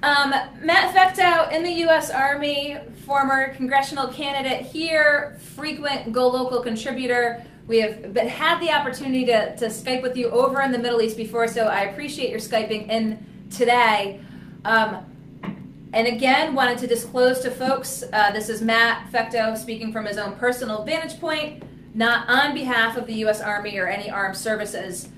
Matt Fecteau in the U.S. Army, former congressional candidate here, frequent Go Local contributor. We have had the opportunity to Skype with you over in the Middle East before, so I appreciate your Skyping in today. And again, wanted to disclose to folks, this is Matt Fecteau speaking from his own personal vantage point, not on behalf of the U.S. Army or any armed services.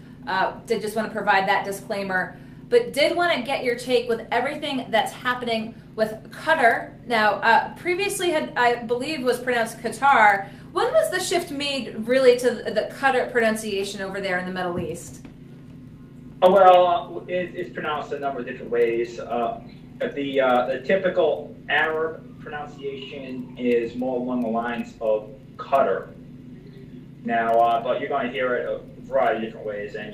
Did just want to provide that disclaimer, but did want to get your take with everything that's happening with Qatar. Now, previously I believe was pronounced Qatar. When was the shift made really to the Qatar pronunciation over there in the Middle East? Oh, well, it's pronounced a number of different ways. The typical Arab pronunciation is more along the lines of Qatar. Now, but you're going to hear it a variety of different ways, and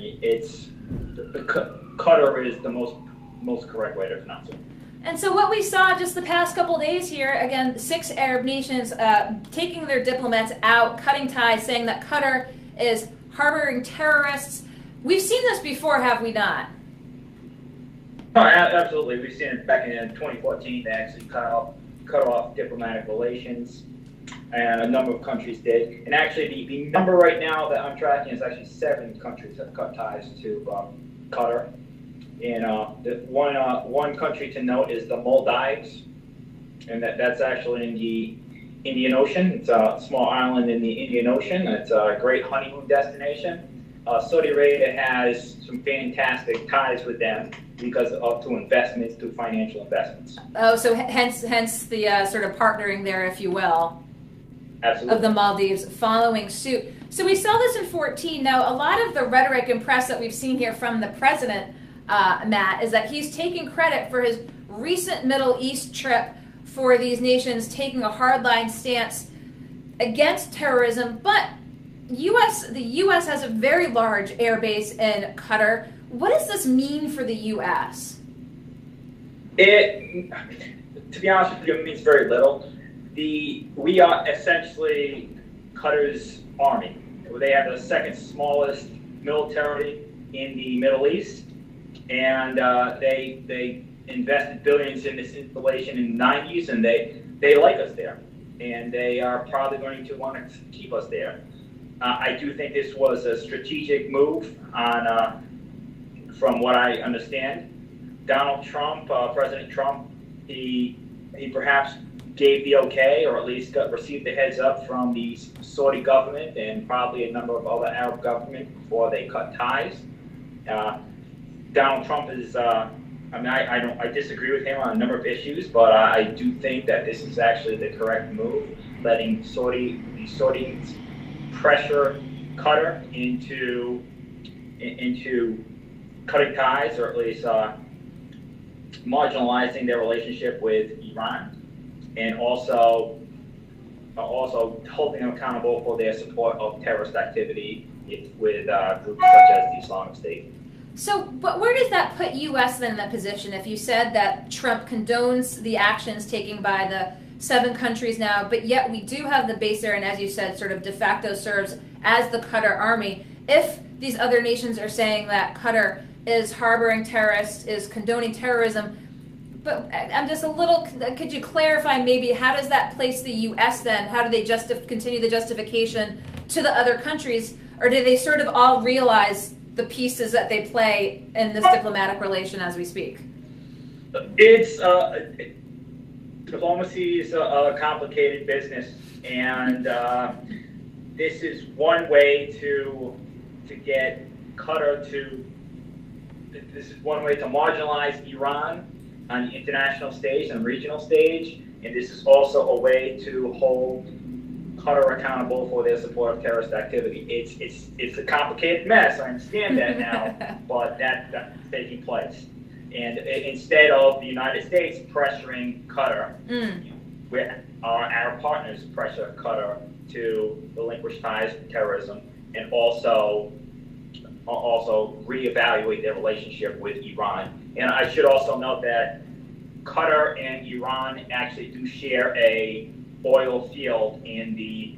Qatar is the most correct way to pronounce it. And so what we saw just the past couple of days here, again, 6 Arab nations taking their diplomats out, cutting ties, saying that Qatar is harboring terrorists. We've seen this before, have we not? Oh, absolutely. We've seen it back in 2014. They actually cut off diplomatic relations, and a number of countries did. And actually, the number right now that I'm tracking is actually 7 countries have cut ties to Qatar. And one country to note is the Maldives, and that's actually in the Indian Ocean. It's a small island in the Indian Ocean. It's a great honeymoon destination. Saudi Arabia has some fantastic ties with them because of investments, to financial investments. Oh, so hence the sort of partnering there, if you will. Absolutely. Of the Maldives following suit. So we saw this in 2014. Now, a lot of the rhetoric and press that we've seen here from the president, Matt, is that he's taking credit for his recent Middle East trip for these nations taking a hardline stance against terrorism. But the U.S. has a very large air base in Qatar. What does this mean for the U.S.? To be honest with you, it means very little. We are essentially Qatar's army. They have the second smallest military in the Middle East, and they invested billions in this installation in the 90s, and they like us there, and they are probably going to want to keep us there. I do think this was a strategic move from what I understand. Donald Trump, President Trump, he perhaps gave the okay, or at least received the heads up from the Saudi government and probably a number of other Arab governments before they cut ties. Donald Trump is, I disagree with him on a number of issues, but I do think that this is actually the correct move, letting the Saudis pressure Qatar into cutting ties, or at least marginalizing their relationship with Iran, and also holding them accountable for their support of terrorist activity with groups such as the Islamic State. So, but where does that put U.S. then in that position? If you said that Trump condones the actions taken by the 7 countries now, but yet we do have the base there, and as you said, sort of de facto serves as the Qatar army. If these other nations are saying that Qatar is harboring terrorists, is condoning terrorism, but I'm just a little, could you clarify maybe how does that place the U.S. then? How do they continue the justification to the other countries, or do they sort of all realize the pieces that they play in this diplomatic relation as we speak? Diplomacy is a complicated business, and this is one way to get Qatar to. This is one way to marginalize Iran on the international stage and regional stage, and this is also a way to hold Qatar accountable for their support of terrorist activity. It's a complicated mess. I understand that now, but that's taking place. And instead of the United States pressuring Qatar, where our Arab partners pressure Qatar to relinquish ties to terrorism, and also reevaluate their relationship with Iran. And I should also note that Qatar and Iran actually do share a oil field in the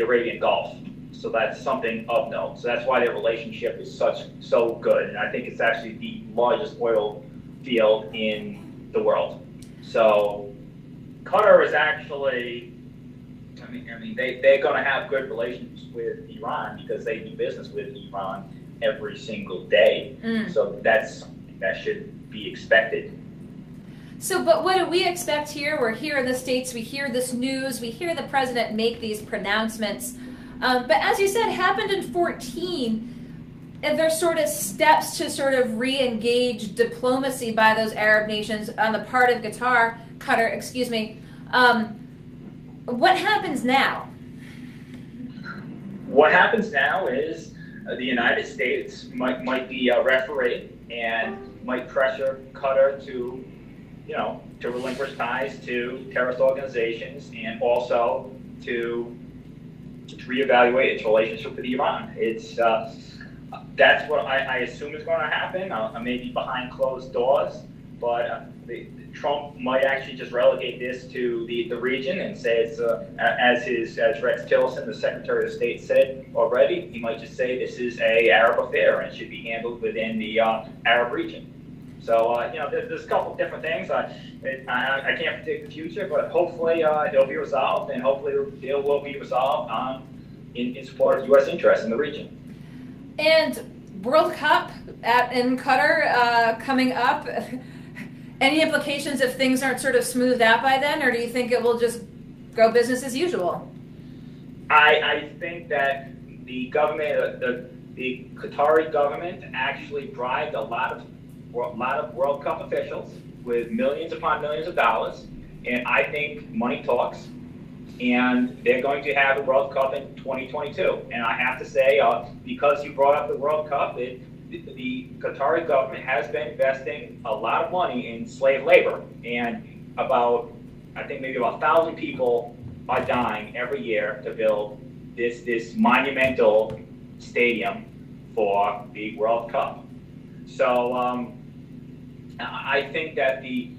Arabian Gulf. So that's something of note. So that's why their relationship is so good. And I think it's actually the largest oil field in the world. So Qatar is actually, I mean, they're going to have good relations with Iran because they do business with Iran every single day. So that should be expected. So, but what do we expect here? We're here in the States, we hear this news, we hear the president make these pronouncements. But as you said, happened in 2014, and there's sort of steps to sort of re-engage diplomacy by those Arab nations on the part of Qatar, excuse me. What happens now? What happens now is the United States might be a referee and might pressure Qatar to, to relinquish ties to terrorist organizations and also to reevaluate its relationship with Iran. That's what I assume is going to happen, maybe behind closed doors, but Trump might actually just relegate this to the region and say it's, as Rex Tillerson, the Secretary of State, said already, he might just say this is an Arab affair and should be handled within the Arab region. So, there's a couple of different things. I can't predict the future, but hopefully they'll be resolved, and hopefully they will be resolved in support of U.S. interests in the region. And World Cup in Qatar coming up. Any implications if things aren't sort of smoothed out by then, or do you think it will just go business as usual? I think that the government, the Qatari government, actually bribed a lot of World Cup officials with millions upon millions of dollars, and I think money talks. And they're going to have a World Cup in 2022. And I have to say, because you brought up the World Cup, the Qatari government has been investing a lot of money in slave labor. And I think maybe about 1,000 people are dying every year to build this monumental stadium for the World Cup. So I think that the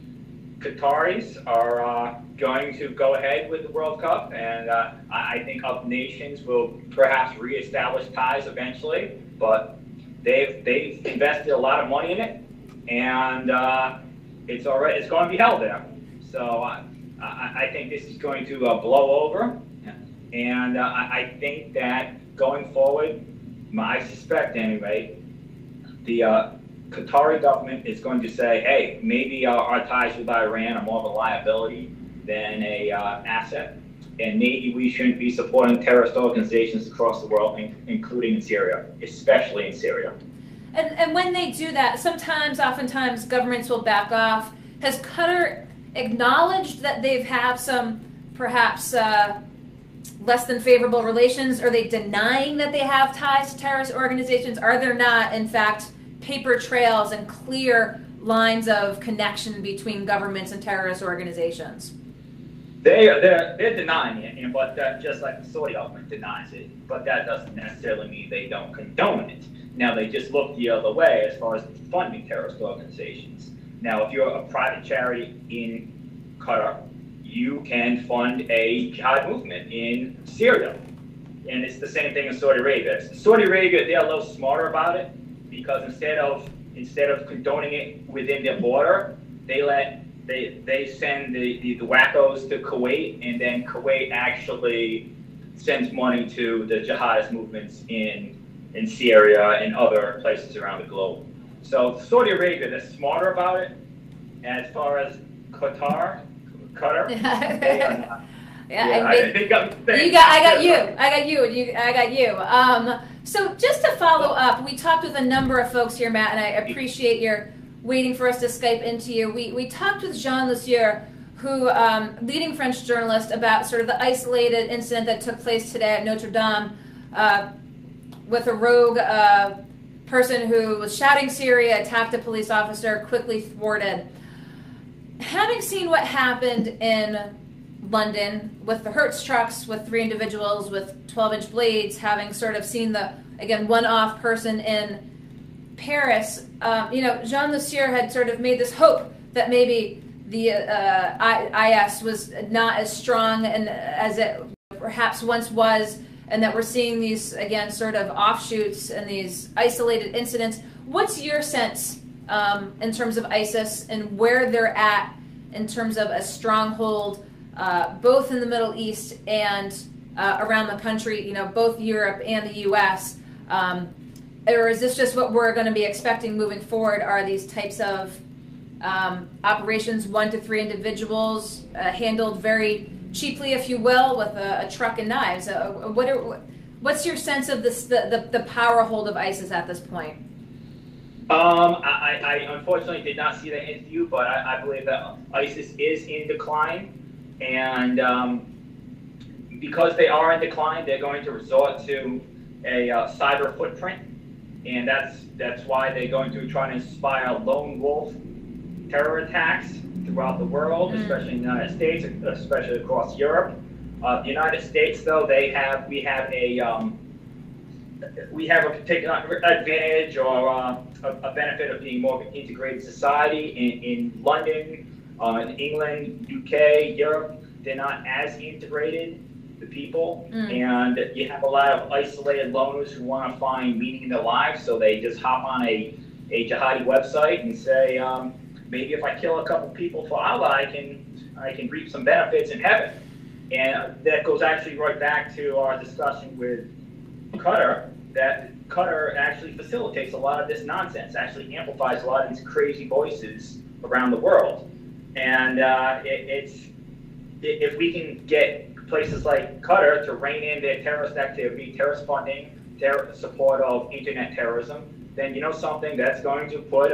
Qataris are going to go ahead with the World Cup, and I think other nations will perhaps reestablish ties eventually, but they've invested a lot of money in it, and it's going to be held there. So I think this is going to blow over, and I think that going forward, I suspect anyway, the Qatari government is going to say, hey, maybe our ties with Iran are more of a liability than a asset, and maybe we shouldn't be supporting terrorist organizations across the world, including in Syria, especially in Syria. And when they do that, oftentimes, governments will back off. Has Qatar acknowledged that they've had some, perhaps, less than favorable relations? Are they denying that they have ties to terrorist organizations? Are there not, in fact, paper trails and clear lines of connection between governments and terrorist organizations? They're denying it, but just like the Saudi government denies it, but that doesn't necessarily mean they don't condone it. Now, they just look the other way as far as funding terrorist organizations. Now, if you're a private charity in Qatar, you can fund a jihad movement in Syria. And it's the same thing in Saudi Arabia. Saudi Arabia, they're a little smarter about it, because instead of condoning it within their border, they send the wackos to Kuwait, and then Kuwait actually sends money to the jihadist movements in Syria and other places around the globe. So Saudi Arabia, they're smarter about it. As far as Qatar, they are not. I got you. So just to follow up, we talked with a number of folks here, Matt, and I appreciate your waiting for us to Skype into you. We talked with Jean Lussier, who leading French journalist, about sort of the isolated incident that took place today at Notre Dame with a rogue person who was shouting Syria, attacked a police officer, quickly thwarted. Having seen what happened in London with the Hertz trucks, with 3 individuals with 12-inch blades, having sort of seen the, again, one-off person in Paris, Jean Lussier had sort of made this hope that maybe the IS was not as strong and as it perhaps once was, and that we're seeing these, again, sort of offshoots and these isolated incidents. What's your sense in terms of ISIS and where they're at in terms of a stronghold, both in the Middle East and around the country, you know, both Europe and the U.S., or is this just what we're going to be expecting moving forward? Are these types of operations 1 to 3 individuals handled very cheaply, if you will, with a truck and knives? What's your sense of this, the power hold of ISIS at this point? I unfortunately did not see that interview, but I believe that ISIS is in decline, and because they are in decline, they're going to resort to a cyber footprint, and that's why they're going to try to inspire lone wolf terror attacks throughout the world, especially in the United States, especially across Europe. The United States, though, we have a particular advantage or a benefit of being more of an integrated society. In London, in England, UK, Europe, they're not as integrated, the people, and you have a lot of isolated loners who want to find meaning in their lives, so they just hop on a jihadi website and say, maybe if I kill a couple people for Allah, I can reap some benefits in heaven. And that goes actually right back to our discussion with Qatar, that Qatar actually facilitates a lot of this nonsense, actually amplifies a lot of these crazy voices around the world. And if we can get places like Qatar to rein in their terrorist activity, terrorist funding, support of internet terrorism, then you know something, that's going to put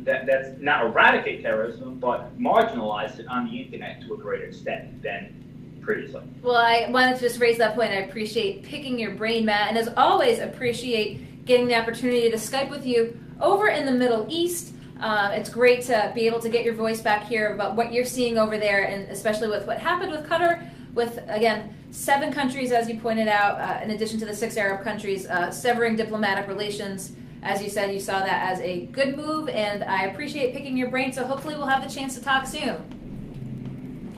that's not eradicate terrorism, but marginalize it on the internet to a greater extent than previously. Well, I wanted to just raise that point. I appreciate picking your brain, Matt, and as always, appreciate getting the opportunity to Skype with you over in the Middle East. It's great to be able to get your voice back here about what you're seeing over there, and especially with what happened with Qatar, with, again, 7 countries, as you pointed out, in addition to the 6 Arab countries, severing diplomatic relations. As you said, you saw that as a good move, and I appreciate picking your brain, so hopefully we'll have the chance to talk soon.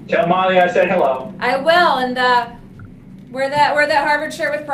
Tell Molly I said hello. I will, and wear that Harvard shirt with pride.